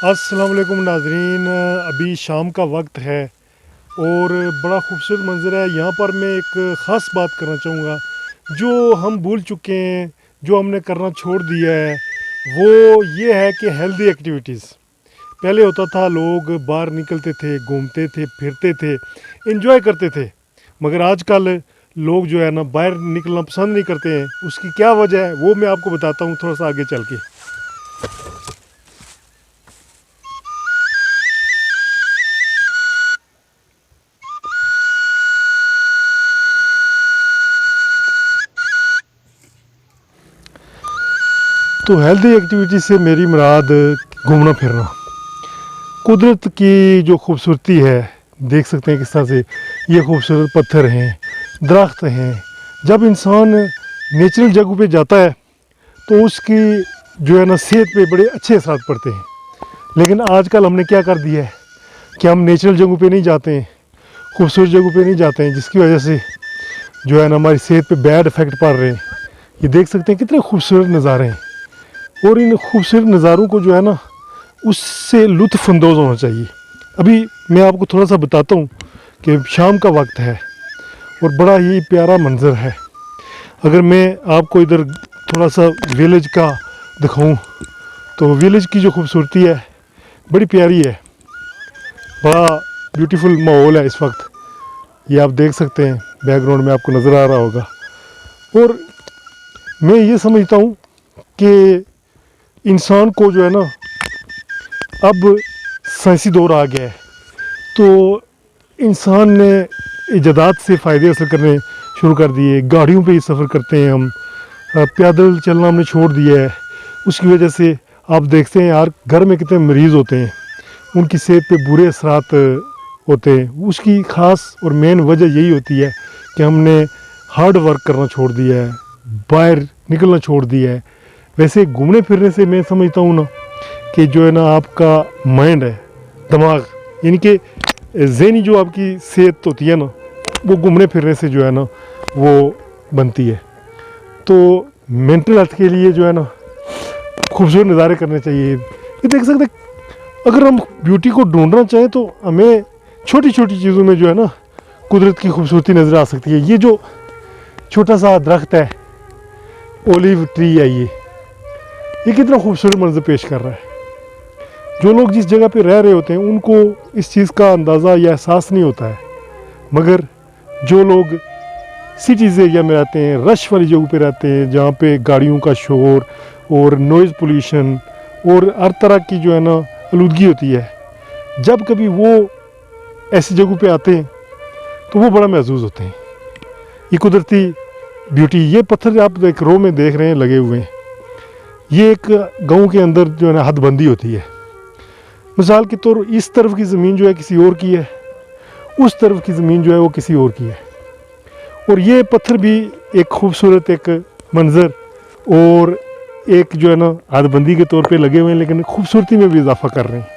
अस्सलाम वालेकुम नाजरीन। अभी शाम का वक्त है और बड़ा खूबसूरत मंज़र है। यहाँ पर मैं एक ख़ास बात करना चाहूँगा जो हम भूल चुके हैं, जो हमने करना छोड़ दिया है, वो ये है कि हेल्दी एक्टिविटीज़। पहले होता था लोग बाहर निकलते थे, घूमते थे, फिरते थे, एंजॉय करते थे। मगर आजकल लोग जो है ना बाहर निकलना पसंद नहीं करते हैं। उसकी क्या वजह है वो मैं आपको बताता हूँ थोड़ा सा आगे चल के। तो हेल्दी एक्टिविटी से मेरी मुराद घूमना फिरना। कुदरत की जो खूबसूरती है, देख सकते हैं किस तरह से ये खूबसूरत पत्थर हैं, दरख्त हैं। जब इंसान नेचुरल जगह पे जाता है तो उसकी जो है ना सेहत पे बड़े अच्छे असर पड़ते हैं। लेकिन आजकल हमने क्या कर दिया है कि हम नेचुरल जगह पे नहीं जाते हैं, खूबसूरत जगह पे नहीं जाते हैं, जिसकी वजह से जो है ना हमारी सेहत पे बैड इफ़ेक्ट पड़ रहे हैं। ये देख सकते हैं कितने खूबसूरत नज़ारे हैं और इन खूबसूरत नज़ारों को जो है ना उससे लुत्फ़अंदोज़ होना चाहिए। अभी मैं आपको थोड़ा सा बताता हूँ कि शाम का वक्त है और बड़ा ही प्यारा मंज़र है। अगर मैं आपको इधर थोड़ा सा विलेज का दिखाऊं तो विलेज की जो खूबसूरती है बड़ी प्यारी है। बड़ा ब्यूटीफुल माहौल है इस वक्त। ये आप देख सकते हैं, बैकग्राउंड में आपको नज़र आ रहा होगा। और मैं ये समझता हूँ कि इंसान को जो है ना अब साइंसी दौर आ गया है, तो इंसान ने इजादात से फ़ायदे हासिल करने शुरू कर दिए। गाड़ियों पे ही सफ़र करते हैं हम, पैदल चलना हमने छोड़ दिया है। उसकी वजह से आप देखते हैं यार घर में कितने मरीज़ होते हैं, उनकी सेहत पे बुरे असरात होते हैं। उसकी ख़ास और मेन वजह यही होती है कि हमने हार्ड वर्क करना छोड़ दिया है, बाहर निकलना छोड़ दिया है। वैसे घूमने फिरने से मैं समझता हूँ ना कि जो है ना आपका माइंड है, दिमाग, यानी कि ज़हनी जो आपकी सेहत होती है ना, वो घूमने फिरने से जो है ना वो बनती है। तो मेंटल हेल्थ के लिए जो है ना खूबसूरत नज़ारे करने चाहिए। ये देख सकते, अगर हम ब्यूटी को ढूंढना चाहें तो हमें छोटी छोटी चीज़ों में जो है ना कुदरत की खूबसूरती नज़र आ सकती है। ये जो छोटा सा दरख्त है, ओलिव ट्री है, ये कितना खूबसूरत मंजर पेश कर रहा है। जो लोग जिस जगह पे रह रहे होते हैं उनको इस चीज़ का अंदाज़ा या एहसास नहीं होता है, मगर जो लोग सिटीज़ एरिया में रहते हैं, रश वाली जगह पे रहते हैं, जहाँ पे गाड़ियों का शोर और नॉइज़ पोल्यूशन और हर तरह की जो है ना आलूदगी होती है, जब कभी वो ऐसी जगह पे आते हैं तो वो बड़ा महसूस होते हैं। ये कुदरती ब्यूटी, ये पत्थर आप एक रो में देख रहे हैं लगे हुए हैं, ये एक गांव के अंदर जो है ना हदबंदी होती है। मिसाल के तौर इस तरफ की ज़मीन जो है किसी और की है, उस तरफ की ज़मीन जो है वो किसी और की है। और ये पत्थर भी एक खूबसूरत एक मंज़र और एक जो है ना हदबंदी के तौर पे लगे हुए हैं, लेकिन खूबसूरती में भी इजाफा कर रहे हैं।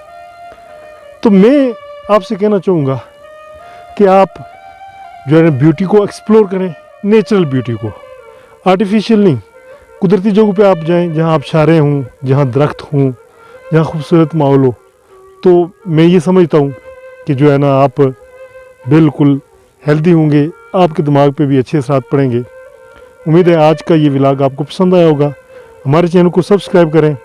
तो मैं आपसे कहना चाहूँगा कि आप जो है ना ब्यूटी को एक्सप्लोर करें, नेचुरल ब्यूटी को, आर्टिफिशियल नहीं। कुदरती जगह पे आप जाएं जहाँ आप शारे हों, जहाँ दरख्त हों, जहाँ खूबसूरत माहौल हो। तो मैं ये समझता हूँ कि जो है ना आप बिल्कुल हेल्दी होंगे, आपके दिमाग पे भी अच्छे असर पड़ेंगे। उम्मीद है आज का ये व्लॉग आपको पसंद आया होगा। हमारे चैनल को सब्सक्राइब करें।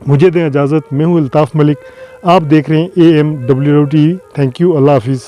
मुझे दें इजाज़त, मैं हूँ अल्ताफ़ मलिक, आप देख रहे हैं AMWT। थैंक यू, अल्लाह हाफिज़।